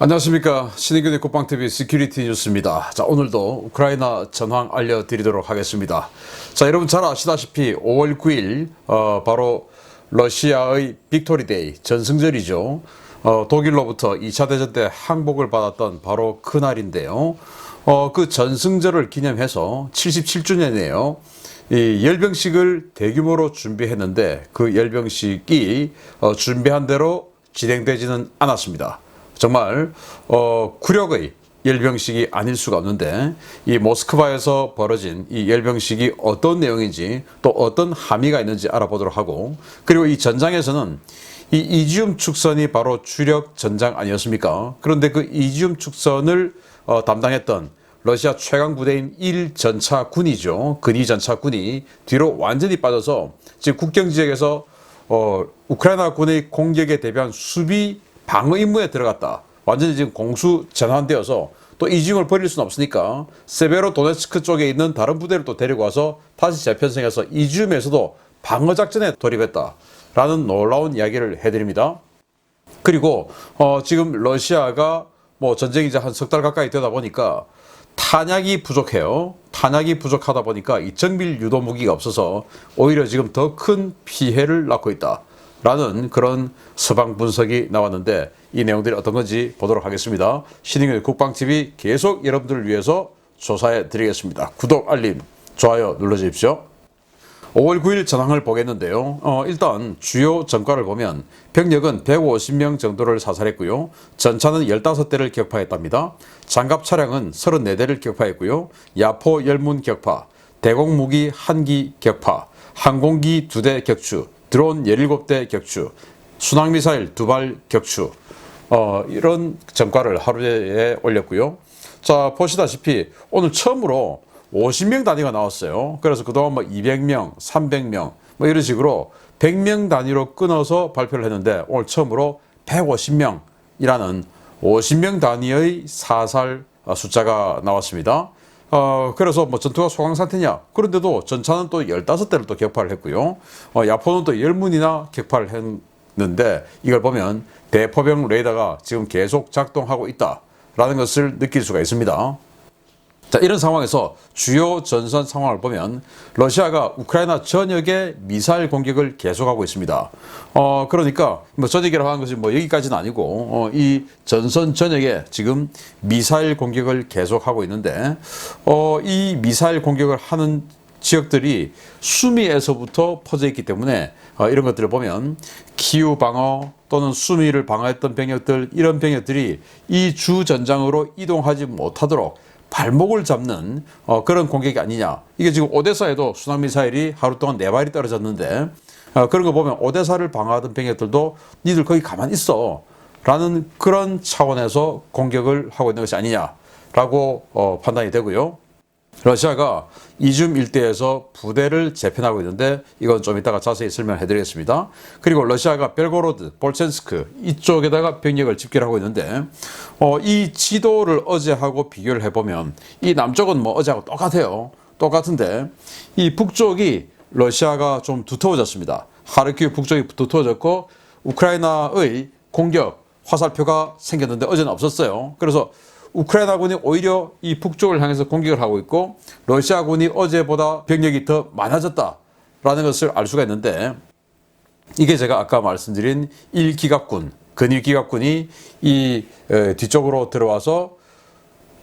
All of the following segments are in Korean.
안녕하십니까. 신의균의 국방TV 시큐리티 뉴스입니다. 자, 오늘도 우크라이나 전황 알려드리도록 하겠습니다. 자, 여러분 잘 아시다시피 5월 9일 바로 러시아의 빅토리데이 전승절이죠. 독일로부터 2차 대전 때 항복을 받았던 바로 그날인데요. 그 전승절을 기념해서 77주년이에요. 이 열병식을 대규모로 준비했는데 그 열병식이 준비한 대로 진행되지는 않았습니다. 정말 굴욕의 열병식이 아닐 수가 없는데, 이 모스크바에서 벌어진 이 열병식이 어떤 내용인지 또 어떤 함의가 있는지 알아보도록 하고, 그리고 이 전장에서는 이 이지움 축선이 바로 주력 전장 아니었습니까? 그런데 그 이지움 축선을 담당했던 러시아 최강 부대인 1전차 군이죠. 근위 전차 군이 뒤로 완전히 빠져서 지금 국경 지역에서 우크라이나 군의 공격에 대비한 수비 방어 임무에 들어갔다. 완전히 지금 공수 전환되어서 또 이지움을 버릴 수는 없으니까 세베로 도네츠크 쪽에 있는 다른 부대를 또 데리고 와서 다시 재편성해서 이지움에서도 방어 작전에 돌입했다라는 놀라운 이야기를 해드립니다. 그리고 지금 러시아가 뭐 전쟁이 이제 한 석 달 가까이 되다 보니까 탄약이 부족해요. 탄약이 부족하다 보니까 이 정밀 유도 무기가 없어서 오히려 지금 더 큰 피해를 낳고 있다 라는 그런 서방 분석이 나왔는데, 이 내용들이 어떤 건지 보도록 하겠습니다. 신의균의 국방TV 계속 여러분들을 위해서 조사해 드리겠습니다. 구독, 알림, 좋아요 눌러주십시오. 5월 9일 전황을 보겠는데요. 일단 주요 전과를 보면 병력은 150명 정도를 사살했고요. 전차는 15대를 격파했답니다. 장갑 차량은 34대를 격파했고요. 야포 열문 격파, 대공무기 1기 격파, 항공기 2대 격추, 드론 17대 격추, 순항미사일 2발 격추, 이런 전과를 하루에 올렸고요. 자, 보시다시피 오늘 처음으로 50명 단위가 나왔어요. 그래서 그동안 뭐 200명, 300명, 뭐 이런 식으로 100명 단위로 끊어서 발표를 했는데, 오늘 처음으로 150명이라는 50명 단위의 사살 숫자가 나왔습니다. 그래서 뭐 전투가 소강 상태냐? 그런데도 전차는 또 15대를 또 격파를 했고요. 야포는 또 10문이나 격파를 했는데, 이걸 보면 대포병 레이더가 지금 계속 작동하고 있다라는 것을 느낄 수가 있습니다. 자, 이런 상황에서 주요 전선 상황을 보면 러시아가 우크라이나 전역에 미사일 공격을 계속하고 있습니다. 그러니까 뭐 전역이라고 하는 것이 뭐 여기까지는 아니고 이 전선 전역에 지금 미사일 공격을 계속하고 있는데, 이 미사일 공격을 하는 지역들이 수미에서부터 퍼져 있기 때문에 이런 것들을 보면 키우 방어 또는 수미를 방어했던 병력들, 이런 병력들이 이 주 전장으로 이동하지 못하도록 발목을 잡는 그런 공격이 아니냐. 이게 지금 오데사에도 순항미사일이 하루 동안 4발이 떨어졌는데, 그런 거 보면 오데사를 방어하던 병력들도 니들 거기 가만히 있어 라는 그런 차원에서 공격을 하고 있는 것이 아니냐라고 판단이 되고요. 러시아가 이줌 일대에서 부대를 재편하고 있는데, 이건 좀 이따가 자세히 설명해 드리겠습니다. 그리고 러시아가 벨고로드, 볼첸스크 이쪽에다가 병력을 집결하고 있는데, 이 지도를 어제하고 비교를 해보면 이 남쪽은 뭐 어제하고 똑같아요. 똑같은데 이 북쪽이 러시아가 좀 두터워졌습니다. 하르키우 북쪽이 두터워졌고 우크라이나의 공격 화살표가 생겼는데 어제는 없었어요. 그래서 우크라이나군이 오히려 이 북쪽을 향해서 공격을 하고 있고, 러시아군이 어제보다 병력이 더 많아졌다라는 것을 알 수가 있는데, 이게 제가 아까 말씀드린 1기갑군, 근위기갑군이 이 뒤쪽으로 들어와서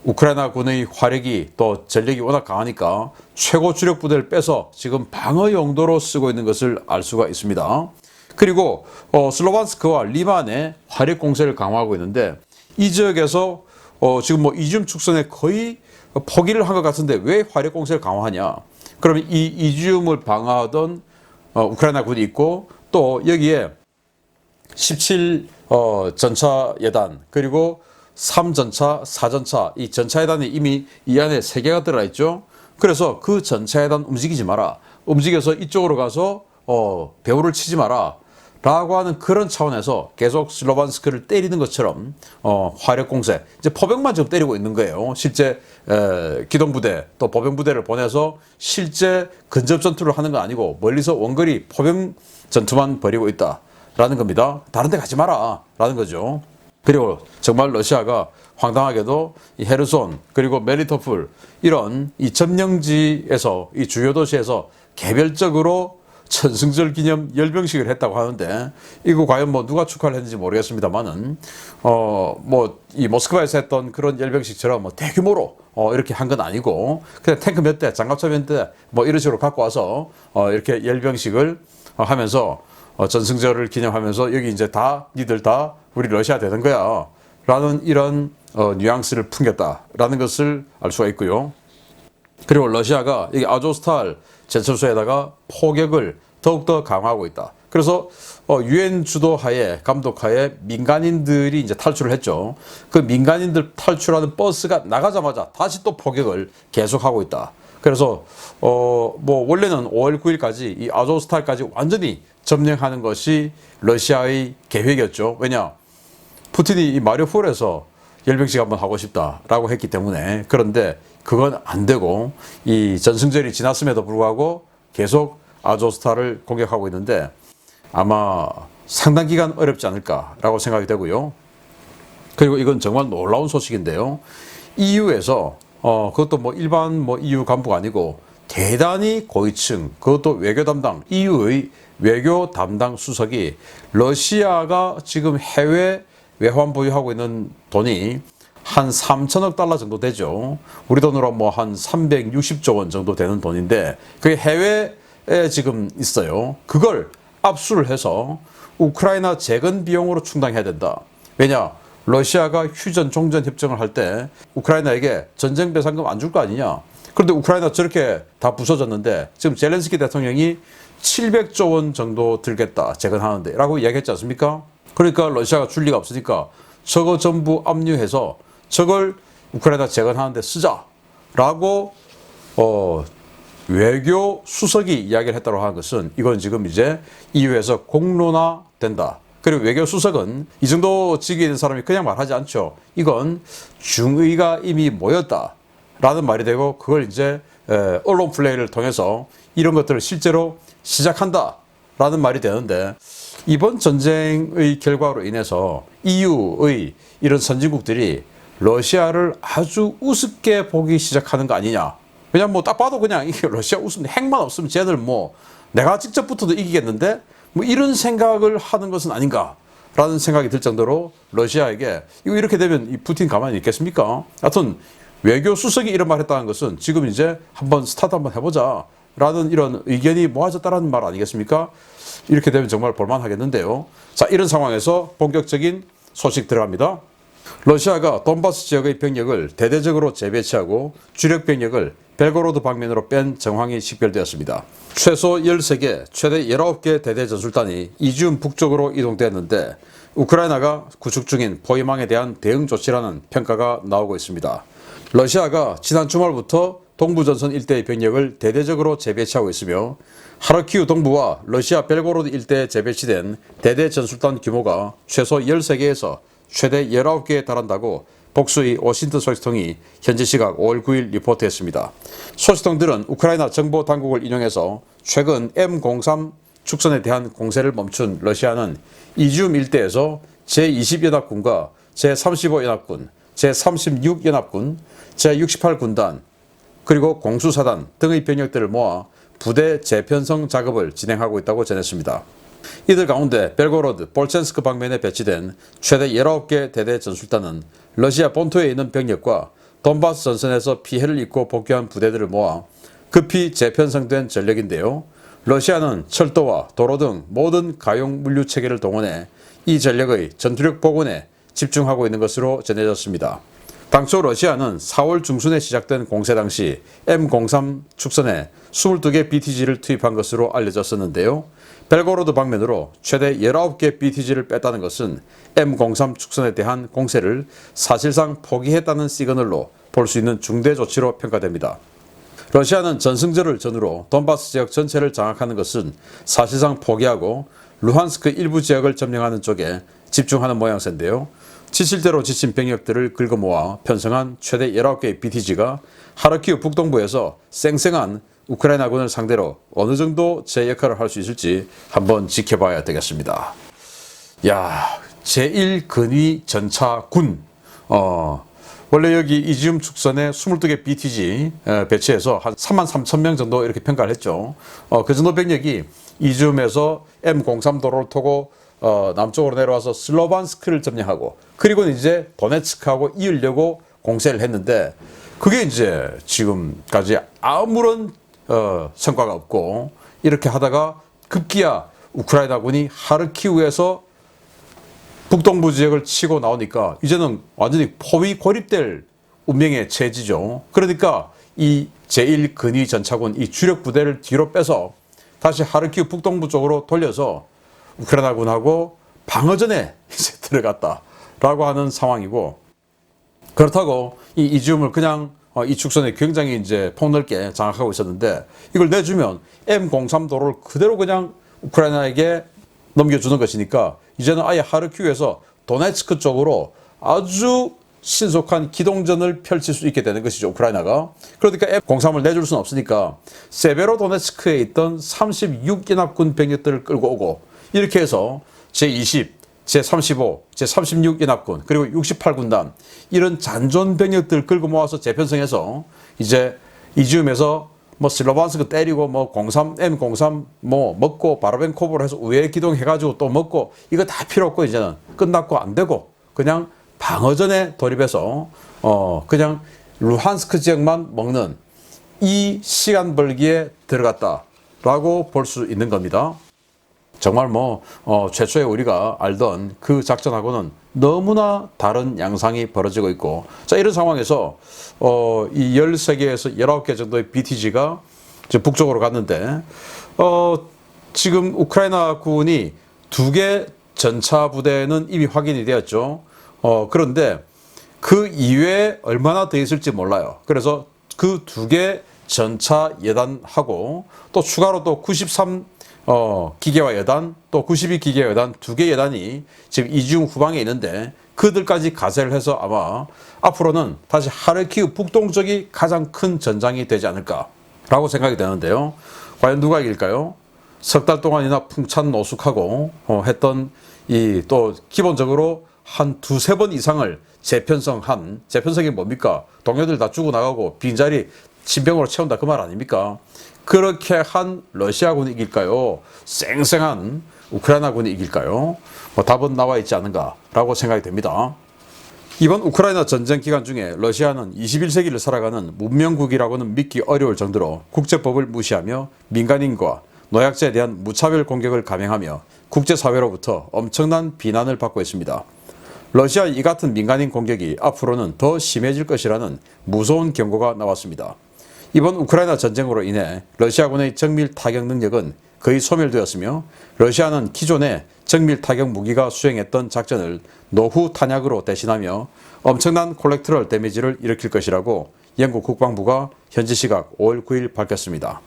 우크라이나군의 화력이 또 전력이 워낙 강하니까 최고 주력 부대를 빼서 지금 방어 용도로 쓰고 있는 것을 알 수가 있습니다. 그리고 슬로반스크와 리만의 화력 공세를 강화하고 있는데, 이 지역에서 지금 뭐 이지움 축선에 거의 포기를 한 것 같은데 왜 화력 공세를 강화하냐? 그러면 이 이지움을 방어하던 우크라이나 군이 있고, 또 여기에 17 전차 예단, 그리고 3전차, 4전차, 이 전차 예단이 이미 이 안에 3개가 들어가 있죠. 그래서 그 전차 예단 움직이지 마라. 움직여서 이쪽으로 가서 배후를 치지 마라 라고 하는 그런 차원에서 계속 슬로반스크를 때리는 것처럼 화력 공세, 이제 포병만 지금 때리고 있는 거예요. 실제 기동부대 또 보병부대를 보내서 실제 근접 전투를 하는 건 아니고 멀리서 원거리 포병 전투만 벌이고 있다라는 겁니다. 다른 데 가지 마라 라는 거죠. 그리고 정말 러시아가 황당하게도 이 헤르손 그리고 메리토폴 이런 이 점령지에서 이 주요 도시에서 개별적으로 천승절 기념 열병식을 했다고 하는데 이거 과연 뭐 누가 축하를 했는지 모르겠습니다만은 뭐 이 모스크바에서 했던 그런 열병식처럼 뭐 대규모로 이렇게 한 건 아니고 그냥 탱크 몇 대, 장갑차 몇 대 뭐 이런 식으로 갖고 와서 이렇게 열병식을 하면서 전승절을 기념하면서 여기 이제 다 니들 다 우리 러시아 되는 거야 라는 이런 뉘앙스를 풍겼다라는 것을 알 수가 있고요. 그리고 러시아가 이 아조스탈 제철소에다가 포격을 더욱더 강화하고 있다. 그래서 유엔 주도하에 감독하에 민간인들이 이제 탈출을 했죠. 그 민간인들 탈출하는 버스가 나가자마자 다시 또 포격을 계속하고 있다. 그래서 뭐 원래는 5월 9일까지 이 아조스탈까지 완전히 점령하는 것이 러시아의 계획이었죠. 왜냐? 푸틴이 이 마리우폴에서 열병식 한번 하고 싶다라고 했기 때문에. 그런데 그건 안 되고 이 전승절이 지났음에도 불구하고 계속 아조스탈을 공격하고 있는데 아마 상당 기간 어렵지 않을까라고 생각이 되고요. 그리고 이건 정말 놀라운 소식인데요. EU에서 그것도 뭐 일반 뭐 EU 간부가 아니고 대단히 고위층, 그것도 외교 담당, EU의 외교 담당 수석이 러시아가 지금 해외 외환 보유하고 있는 돈이 한 3천억 달러 정도 되죠. 우리 돈으로 뭐 한 360조 원 정도 되는 돈인데 그게 해외에 지금 있어요. 그걸 압수를 해서 우크라이나 재건 비용으로 충당해야 된다. 왜냐? 러시아가 휴전 종전 협정을 할 때 우크라이나에게 전쟁 배상금 안 줄 거 아니냐. 그런데 우크라이나 저렇게 다 부서졌는데 지금 젤렌스키 대통령이 700조 원 정도 들겠다 재건하는데 라고 이야기했지 않습니까? 그러니까 러시아가 줄 리가 없으니까 저거 전부 압류해서 저걸 우크라이나 재건하는데 쓰자라고 외교 수석이 이야기를 했다고 하는 것은 이건 지금 이제 EU에서 공론화된다. 그리고 외교 수석은 이 정도 직위에 있는 사람이 그냥 말하지 않죠. 이건 중의가 이미 모였다라는 말이 되고 그걸 이제 언론 플레이를 통해서 이런 것들을 실제로 시작한다라는 말이 되는데 이번 전쟁의 결과로 인해서 EU의 이런 선진국들이 러시아를 아주 우습게 보기 시작하는 거 아니냐. 왜냐면 뭐 딱 봐도 그냥 이게 러시아 우습네. 핵만 없으면 쟤들 뭐 내가 직접 붙어도 이기겠는데 뭐 이런 생각을 하는 것은 아닌가라는 생각이 들 정도로 러시아에게 이거 이렇게 되면 이 푸틴 가만히 있겠습니까? 하여튼 외교 수석이 이런 말 했다는 것은 지금 이제 한번 스타트 한번 해보자 라는 이런 의견이 모아졌다는 말 아니겠습니까? 이렇게 되면 정말 볼만하겠는데요. 자, 이런 상황에서 본격적인 소식 들어갑니다. 러시아가 돈바스 지역의 병력을 대대적으로 재배치하고 주력 병력을 벨고로드 방면으로 뺀 정황이 식별되었습니다. 최소 13개, 최대 19개 대대 전술단이 이지움 북쪽으로 이동되었는데 우크라이나가 구축 중인 포위망에 대한 대응 조치라는 평가가 나오고 있습니다. 러시아가 지난 주말부터 동부전선 일대의 병력을 대대적으로 재배치하고 있으며 하르키우 동부와 러시아 벨고로드 일대에 재배치된 대대 전술단 규모가 최소 13개에서 최대 19개에 달한다고 복수의 워싱턴 소식통이 현지 시각 5월 9일 리포트했습니다. 소식통들은 우크라이나 정보 당국을 인용해서 최근 M03 축선에 대한 공세를 멈춘 러시아는 이지움 일대에서 제20연합군과 제35연합군, 제36연합군, 제68군단, 그리고 공수사단 등의 병력들을 모아 부대 재편성 작업을 진행하고 있다고 전했습니다. 이들 가운데 벨고로드, 볼첸스크 방면에 배치된 최대 19개 대대 전술단은 러시아 본토에 있는 병력과 돈바스 전선에서 피해를 입고 복귀한 부대들을 모아 급히 재편성된 전력인데요. 러시아는 철도와 도로 등 모든 가용 물류 체계를 동원해 이 전력의 전투력 복원에 집중하고 있는 것으로 전해졌습니다. 당초 러시아는 4월 중순에 시작된 공세 당시 M03 축선에 22개 BTG를 투입한 것으로 알려졌었는데요. 벨고로드 방면으로 최대 19개 BTG를 뺐다는 것은 M03 축선에 대한 공세를 사실상 포기했다는 시그널로 볼 수 있는 중대 조치로 평가됩니다. 러시아는 전승절을 전후로 돈바스 지역 전체를 장악하는 것은 사실상 포기하고 루한스크 일부 지역을 점령하는 쪽에 집중하는 모양새인데요. 지칠 대로 지친 병력들을 긁어모아 편성한 최대 19개의 BTG가 하르키우 북동부에서 쌩쌩한 우크라이나군을 상대로 어느 정도 제 역할을 할 수 있을지 한번 지켜봐야 되겠습니다. 야, 제1근위전차군 원래 여기 이지움 축선에 22개 BTG 배치해서 한 33,000명 정도 이렇게 평가를 했죠. 그 정도 병력이 이지움에서 M03 도로를 타고 남쪽으로 내려와서 슬로반스크를 점령하고 그리고 이제 도네츠크하고 이으려고 공세를 했는데 그게 이제 지금까지 아무런 성과가 없고 이렇게 하다가 급기야 우크라이나군이 하르키우에서 북동부 지역을 치고 나오니까 이제는 완전히 포위 고립될 운명에 처해지죠. 그러니까 이 제1근위전차군 이 주력 부대를 뒤로 빼서 다시 하르키우 북동부 쪽으로 돌려서 우크라이나군하고 방어전에 이제 들어갔다라고 하는 상황이고 그렇다고 이 이지움을 그냥 이 축선에 굉장히 이제 폭넓게 장악하고 있었는데 이걸 내주면 M03 도로를 그대로 그냥 우크라이나에게 넘겨주는 것이니까 이제는 아예 하르키우에서 도네츠크 쪽으로 아주 신속한 기동전을 펼칠 수 있게 되는 것이죠, 우크라이나가. 그러니까 F-03을 내줄 수는 없으니까 세베로도네츠크에 있던 36연합군 병력들을 끌고 오고 이렇게 해서 제20, 제35, 제36 연합군 그리고 68군단 이런 잔존 병력들 끌고 모아서 재편성해서 이제 이지움에서 뭐 슬로반스크 때리고 뭐 03, M03 뭐 먹고 바르벤코브로 해서 우회 기동해가지고 또 먹고 이거 다 필요 없고 이제는 끝났고 안 되고 그냥 방어전에 돌입해서 그냥 루한스크 지역만 먹는 이 시간 벌기에 들어갔다라고 볼 수 있는 겁니다. 정말 뭐 최초에 우리가 알던 그 작전하고는 너무나 다른 양상이 벌어지고 있고 자 이런 상황에서 이 13개에서 19개 정도의 BTG가 북쪽으로 갔는데 지금 우크라이나 군이 2개 전차 부대는 이미 확인이 되었죠. 그런데 그 이외에 얼마나 더 있을지 몰라요. 그래서 그 2개 전차 예단하고 또 추가로 또 93 기계화 여단 또 92기계화 여단 2개 여단이 지금 이지움 후방에 있는데 그들까지 가세를 해서 아마 앞으로는 다시 하르키우 북동쪽이 가장 큰 전장이 되지 않을까라고 생각이 되는데요. 과연 누가 이길까요? 석 달 동안이나 풍찬 노숙하고 했던 이 또 기본적으로 한 2-3번 이상을 재편성이 뭡니까? 동료들 다 죽어나가고 빈자리 신병으로 채운다 그 말 아닙니까? 그렇게 한 러시아군이 이길까요? 쌩쌩한 우크라이나군이 이길까요? 답은 나와 있지 않은가라고 생각이 됩니다. 이번 우크라이나 전쟁 기간 중에 러시아는 21세기를 살아가는 문명국이라고는 믿기 어려울 정도로 국제법을 무시하며 민간인과 노약자에 대한 무차별 공격을 감행하며 국제사회로부터 엄청난 비난을 받고 있습니다. 러시아의 이 같은 민간인 공격이 앞으로는 더 심해질 것이라는 무서운 경고가 나왔습니다. 이번 우크라이나 전쟁으로 인해 러시아군의 정밀 타격 능력은 거의 소멸되었으며 러시아는 기존의 정밀 타격 무기가 수행했던 작전을 노후 탄약으로 대신하며 엄청난 콜렉트럴 데미지를 일으킬 것이라고 영국 국방부가 현지 시각 5월 9일 밝혔습니다.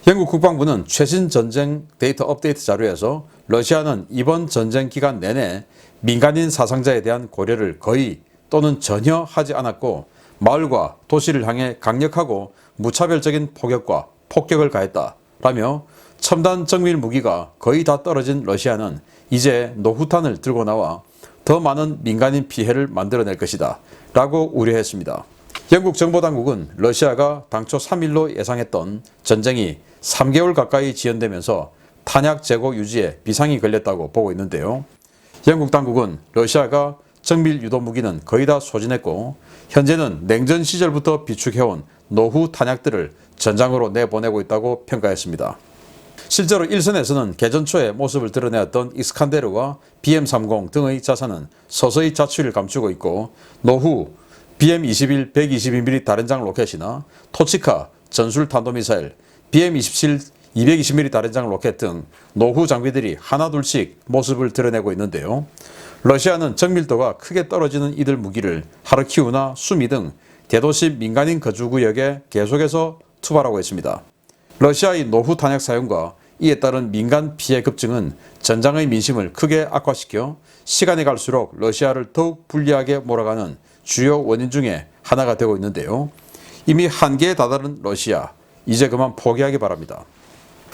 영국 국방부는 최신 전쟁 데이터 업데이트 자료에서 러시아는 이번 전쟁 기간 내내 민간인 사상자에 대한 고려를 거의 또는 전혀 하지 않았고 마을과 도시를 향해 강력하고 무차별적인 폭격과 폭격을 가했다라며 첨단 정밀 무기가 거의 다 떨어진 러시아는 이제 노후탄을 들고 나와 더 많은 민간인 피해를 만들어낼 것이다 라고 우려했습니다. 영국 정보당국은 러시아가 당초 3일로 예상했던 전쟁이 3개월 가까이 지연되면서 탄약 재고 유지에 비상이 걸렸다고 보고 있는데요. 영국 당국은 러시아가 정밀 유도 무기는 거의 다 소진했고 현재는 냉전 시절부터 비축해온 노후 탄약들을 전장으로 내보내고 있다고 평가했습니다. 실제로 일선에서는 개전 초에 모습을 드러내었던 이스칸데르와 BM30 등의 자산은 서서히 자취를 감추고 있고 노후 BM21 122mm 다련장 로켓이나 토치카 전술 탄도미사일, BM27 220mm 다련장 로켓 등 노후 장비들이 하나둘씩 모습을 드러내고 있는데요. 러시아는 정밀도가 크게 떨어지는 이들 무기를 하르키우나 수미 등 대도시 민간인 거주구역에 계속해서 투발하고 있습니다. 러시아의 노후 탄약 사용과 이에 따른 민간 피해 급증은 전장의 민심을 크게 악화시켜 시간이 갈수록 러시아를 더욱 불리하게 몰아가는 주요 원인 중에 하나가 되고 있는데요. 이미 한계에 다다른 러시아, 이제 그만 포기하기 바랍니다.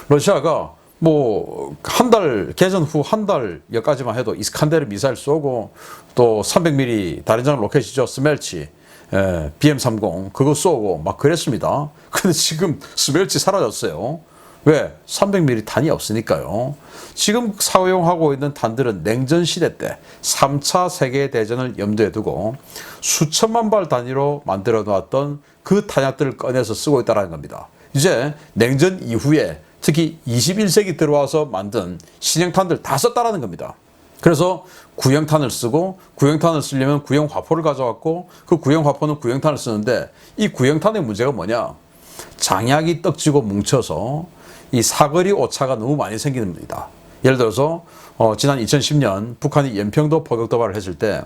러시아가 뭐 한 달 개전 후 한 달여까지만 해도 이스칸데르 미사일 쏘고 또 300mm 다련장 로켓이죠. 스멜치 BM30 그거 쏘고 막 그랬습니다. 근데 지금 스멜치 사라졌어요. 왜? 300mm 탄이 없으니까요. 지금 사용하고 있는 탄들은 냉전 시대 때 3차 세계대전을 염두에 두고 수천만 발 단위로 만들어 놓았던 그 탄약들을 꺼내서 쓰고 있다는 겁니다. 이제 냉전 이후에 특히 21세기 들어와서 만든 신형탄들 다 썼다라는 겁니다. 그래서 구형탄을 쓰고 구형탄을 쓰려면 구형 화포를 가져왔고 그 구형 화포는 구형탄을 쓰는데 이 구형탄의 문제가 뭐냐? 장약이 떡지고 뭉쳐서 이 사거리 오차가 너무 많이 생기는 겁니다. 예를 들어서 지난 2010년 북한이 연평도 포격 도발을 했을 때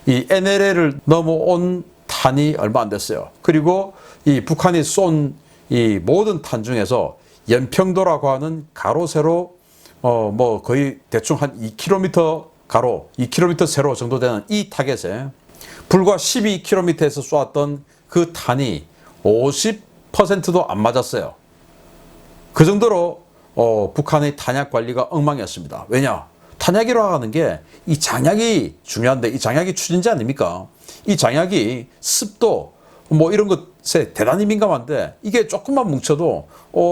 이 NLL을 넘어온 탄이 얼마 안 됐어요. 그리고 이 북한이 쏜 이 모든 탄 중에서 연평도라고 하는 가로 세로 뭐 거의 대충 한 2km 가로 2km 세로 정도 되는 이 타겟에 불과 12km에서 쏘았던 그 탄이 50%도 안 맞았어요. 그 정도로 북한의 탄약 관리가 엉망이었습니다. 왜냐? 탄약이라고 하는 게 이 장약이 중요한데 이 장약이 추진제 아닙니까? 이 장약이 습도 뭐 이런 것에 대단히 민감한데 이게 조금만 뭉쳐도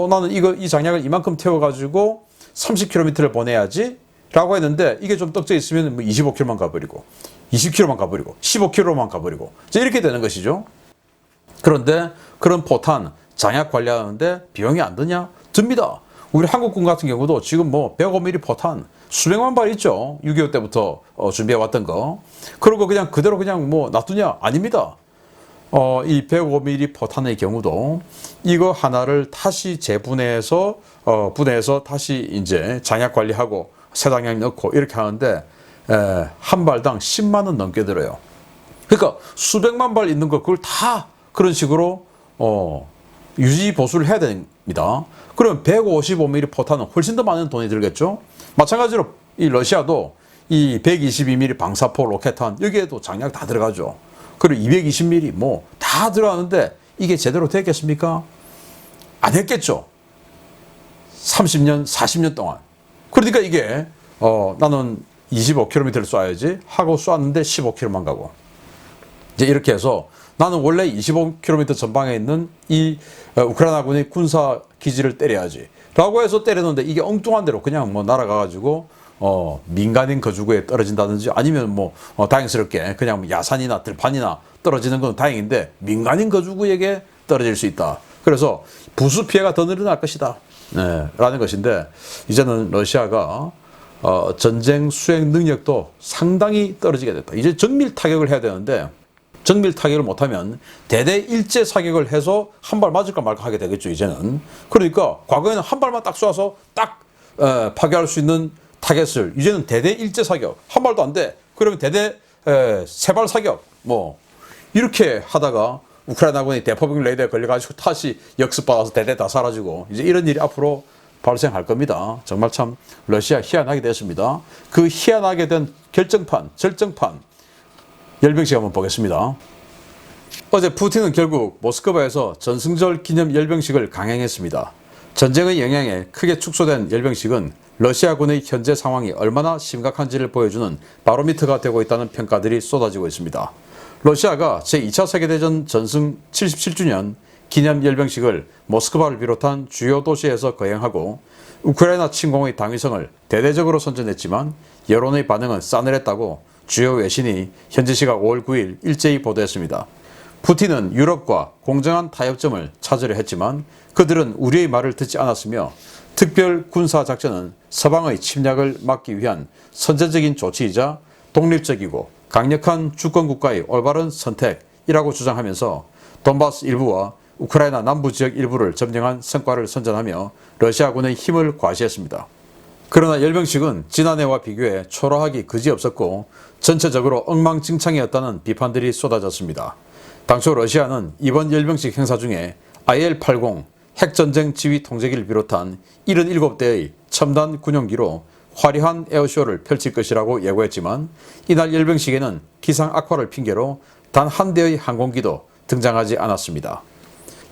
나는 이 장약을 이만큼 태워가지고 30km를 보내야지 라고 했는데 이게 좀 떡져 있으면 뭐 25km만 가버리고 20km만 가버리고 15km만 가버리고 이렇게 되는 것이죠. 그런데 그런 포탄 장약 관리하는데 비용이 안 드냐? 듭니다. 우리 한국군 같은 경우도 지금 뭐 105mm 포탄 수백만 발 있죠. 6.25 때부터 준비해 왔던 거. 그러고 그냥 그대로 그냥 뭐 놔두냐? 아닙니다. 이 105mm 포탄의 경우도 이거 하나를 다시 재분해해서 분해해서 다시 이제 장약 관리하고 새 장약 넣고 이렇게 하는데 한 발당 10만 원 넘게 들어요. 그러니까 수백만 발 있는 거 그걸 다 그런 식으로 유지 보수를 해야 됩니다. 그러면 155mm 포탄은 훨씬 더 많은 돈이 들겠죠. 마찬가지로 이 러시아도 이 122mm 방사포 로켓탄 여기에도 장약 다 들어가죠. 그리고 220mm 뭐 다 들어가는데 이게 제대로 됐겠습니까? 안 했겠죠. 30년, 40년 동안. 그러니까 이게 나는 25km를 쏴야지 하고 쐈는데 15km만 가고 이제 이렇게 해서 나는 원래 25km 전방에 있는 이 우크라이나군의 군사 기지를 때려야지 라고 해서 때렸는데 이게 엉뚱한 대로 그냥 뭐 날아가가지고 민간인 거주구에 떨어진다든지 아니면 뭐 다행스럽게 그냥 야산이나 들판이나 떨어지는 건 다행인데 민간인 거주구에게 떨어질 수 있다. 그래서 부수 피해가 더 늘어날 것이다. 네, 라는 것인데 이제는 러시아가 전쟁 수행 능력도 상당히 떨어지게 됐다. 이제 정밀 타격을 해야 되는데 정밀 타격을 못하면 대대 일제 사격을 해서 한 발 맞을까 말까 하게 되겠죠. 이제는. 그러니까 과거에는 한 발만 딱 쏴서 딱 파괴할 수 있는 타겟을 이제는 대대 일제 사격 한 발도 안 돼. 그러면 대대 세 발 사격 뭐 이렇게 하다가 우크라이나군이 대포병 레이더에 걸려가지고 다시 역습받아서 대대 다 사라지고 이제 이런 일이 앞으로 발생할 겁니다. 정말 참 러시아 희한하게 됐습니다. 그 희한하게 된 결정판, 절정판 열병식 한번 보겠습니다. 어제 푸틴은 결국 모스크바에서 전승절 기념 열병식을 강행했습니다. 전쟁의 영향에 크게 축소된 열병식은 러시아군의 현재 상황이 얼마나 심각한지를 보여주는 바로미터가 되고 있다는 평가들이 쏟아지고 있습니다. 러시아가 제2차 세계대전 전승 77주년 기념 열병식을 모스크바를 비롯한 주요 도시에서 거행하고 우크라이나 침공의 당위성을 대대적으로 선전했지만 여론의 반응은 싸늘했다고 주요 외신이 현지 시각 5월 9일 일제히 보도했습니다. 푸틴은 유럽과 공정한 타협점을 찾으려 했지만 그들은 우리의 말을 듣지 않았으며 특별 군사작전은 서방의 침략을 막기 위한 선제적인 조치이자 독립적이고 강력한 주권국가의 올바른 선택이라고 주장하면서 돈바스 일부와 우크라이나 남부 지역 일부를 점령한 성과를 선전하며 러시아군의 힘을 과시했습니다. 그러나 열병식은 지난해와 비교해 초라하기 그지없었고 전체적으로 엉망진창이었다는 비판들이 쏟아졌습니다. 당초 러시아는 이번 열병식 행사 중에 IL-80 핵전쟁 지휘 통제기를 비롯한 77대의 첨단 군용기로 화려한 에어쇼를 펼칠 것이라고 예고했지만 이날 열병식에는 기상 악화를 핑계로 단 한 대의 항공기도 등장하지 않았습니다.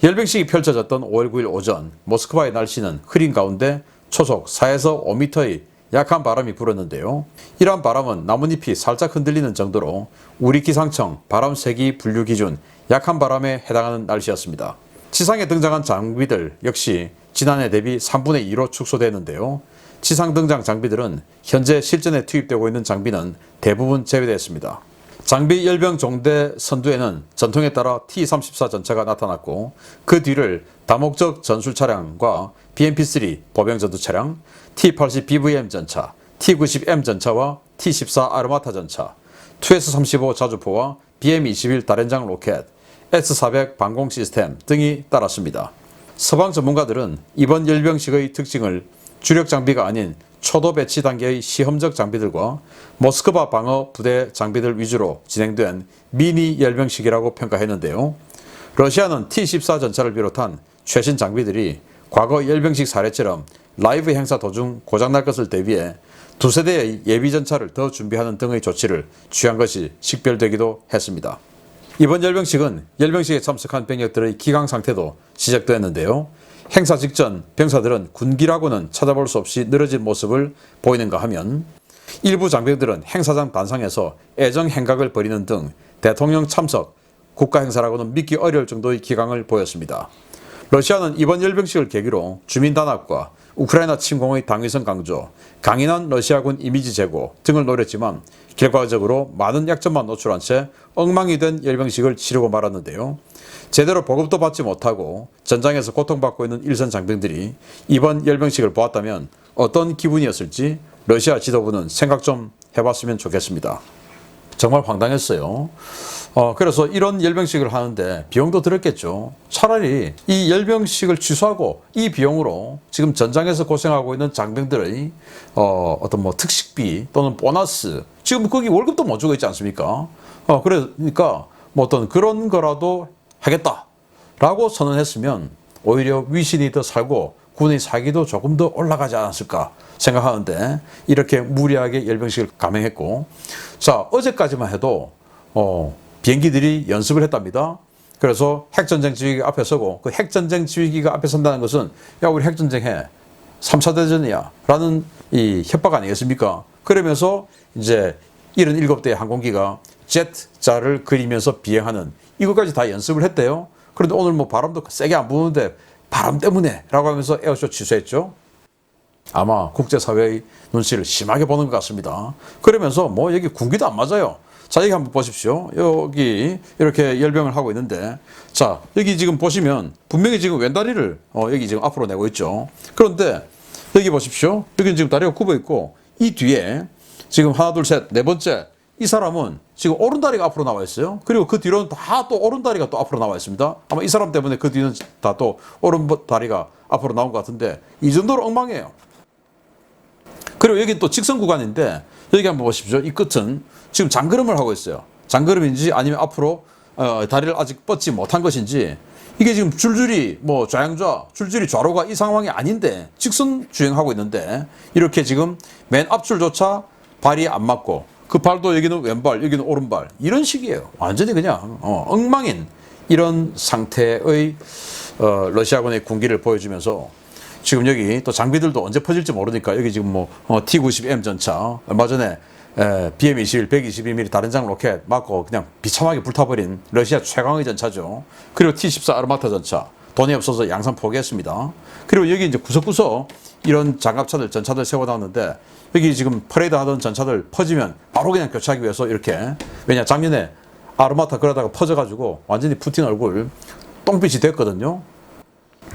열병식이 펼쳐졌던 5월 9일 오전 모스크바의 날씨는 흐린 가운데 초속 4에서 5m의 약한 바람이 불었는데요. 이러한 바람은 나뭇잎이 살짝 흔들리는 정도로 우리 기상청 바람 세기 분류 기준 약한 바람에 해당하는 날씨였습니다. 지상에 등장한 장비들 역시 지난해 대비 3분의 2로 축소되는데요. 지상 등장 장비들은 현재 실전에 투입되고 있는 장비는 대부분 제외되었습니다. 장비 열병 종대 선두에는 전통에 따라 T-34 전차가 나타났고 그 뒤를 다목적 전술 차량과 BMP-3 보병 전투 차량, T-80 BVM 전차, T-90M 전차와 T-14 아르마타 전차, 투S-35 자주포와 BM-21 다련장 로켓, S-400 방공 시스템 등이 따랐습니다. 서방 전문가들은 이번 열병식의 특징을 주력 장비가 아닌 초도 배치 단계의 시험적 장비들과 모스크바 방어 부대 장비들 위주로 진행된 미니 열병식이라고 평가했는데요. 러시아는 T-14 전차를 비롯한 최신 장비들이 과거 열병식 사례처럼 라이브 행사 도중 고장날 것을 대비해 두세 대의 예비 전차를 더 준비하는 등의 조치를 취한 것이 식별되기도 했습니다. 이번 열병식은 열병식에 참석한 병력들의 기강 상태도 지적되었는데요. 행사 직전 병사들은 군기라고는 찾아볼 수 없이 늘어진 모습을 보이는가 하면 일부 장병들은 행사장 단상에서 애정 행각을 벌이는 등 대통령 참석 국가 행사라고는 믿기 어려울 정도의 기강을 보였습니다. 러시아는 이번 열병식을 계기로 주민 단합과 우크라이나 침공의 당위성 강조, 강인한 러시아군 이미지 제고 등을 노렸지만 결과적으로 많은 약점만 노출한 채 엉망이 된 열병식을 치르고 말았는데요. 제대로 보급도 받지 못하고 전장에서 고통받고 있는 일선 장병들이 이번 열병식을 보았다면 어떤 기분이었을지 러시아 지도부는 생각 좀 해봤으면 좋겠습니다. 정말 황당했어요. 그래서 이런 열병식을 하는데 비용도 들었겠죠. 차라리 이 열병식을 취소하고 이 비용으로 지금 전장에서 고생하고 있는 장병들의 어떤 뭐 특식비 또는 보너스, 지금 거기 월급도 못 주고 있지 않습니까? 그러니까 뭐 어떤 그런 거라도 하겠다라고 선언했으면 오히려 위신이 더 살고 군의 사기도 조금 더 올라가지 않았을까 생각하는데 이렇게 무리하게 열병식을 감행했고, 자, 어제까지만 해도 비행기들이 연습을 했답니다. 그래서 핵전쟁 지휘기가 앞에 서고 그 핵전쟁 지휘기가 앞에 선다는 것은 야, 우리 핵전쟁 해. 3차 대전이야. 라는 이 협박 아니겠습니까? 그러면서 이제 77대의 항공기가 Z자를 그리면서 비행하는 이것까지 다 연습을 했대요. 그런데 오늘 뭐 바람도 세게 안 부는데 바람 때문에 라고 하면서 에어쇼 취소했죠. 아마 국제사회의 눈치를 심하게 보는 것 같습니다. 그러면서 뭐 여기 군기도 안 맞아요. 자, 여기 한번 보십시오. 여기 이렇게 열병을 하고 있는데, 자, 여기 지금 보시면 분명히 지금 왼다리를 여기 지금 앞으로 내고 있죠. 그런데 여기 보십시오. 여기는 지금 다리가 굽어 있고 이 뒤에 지금 하나, 둘, 셋, 네 번째 이 사람은 지금 오른다리가 앞으로 나와 있어요. 그리고 그 뒤로는 다 또 오른다리가 또 앞으로 나와 있습니다. 아마 이 사람 때문에 그 뒤는 다 또 오른다리가 앞으로 나온 것 같은데 이 정도로 엉망이에요. 그리고 여기 또 직선 구간인데 여기 한번 보십시오. 이 끝은 지금 장걸음을 하고 있어요. 장걸음인지 아니면 앞으로 다리를 아직 뻗지 못한 것인지 이게 지금 줄줄이 뭐 좌양좌, 줄줄이 좌로가 이 상황이 아닌데 직선 주행하고 있는데 이렇게 지금 맨 앞줄조차 발이 안 맞고 그 발도 여기는 왼발, 여기는 오른발 이런 식이에요. 완전히 그냥 엉망인 이런 상태의 러시아군의 군기를 보여주면서 지금 여기 또 장비들도 언제 퍼질지 모르니까 여기 지금 뭐 T-90M 전차 얼마 전에 BM-21 122mm 다련장 로켓 맞고 그냥 비참하게 불타버린 러시아 최강의 전차죠. 그리고 T-14 아르마타 전차 돈이 없어서 양산 포기했습니다. 그리고 여기 이제 구석구석 이런 장갑차들 전차들 세워놨는데 여기 지금 퍼레이드 하던 전차들 퍼지면 바로 그냥 교체하기 위해서 이렇게, 왜냐 작년에 아르마타 그러다가 퍼져가지고 완전히 푸틴 얼굴 똥빛이 됐거든요.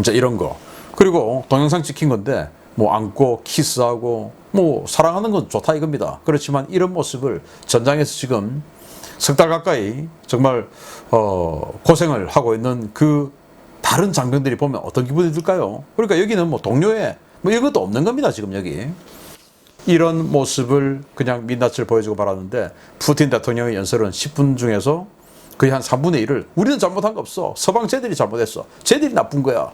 이제 이런 거. 그리고 동영상 찍힌 건데 뭐 안고 키스하고 뭐 사랑하는 건 좋다 이겁니다. 그렇지만 이런 모습을 전장에서 지금 석 달 가까이 정말 고생을 하고 있는 그 다른 장병들이 보면 어떤 기분이 들까요? 그러니까 여기는 뭐 동료애 뭐 이런 것도 없는 겁니다. 지금 여기 이런 모습을 그냥 민낯을 보여주고 말았는데 푸틴 대통령의 연설은 10분 중에서 거의 한 3분의 1을 우리는 잘못한 거 없어. 서방 쟤들이 잘못했어. 쟤들이 나쁜 거야.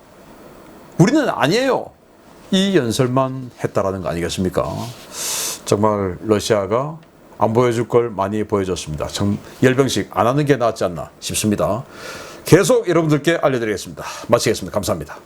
우리는 아니에요. 이 연설만 했다라는 거 아니겠습니까? 정말 러시아가 안 보여줄 걸 많이 보여줬습니다. 열병식 안 하는 게 낫지 않나 싶습니다. 계속 여러분들께 알려드리겠습니다. 마치겠습니다. 감사합니다.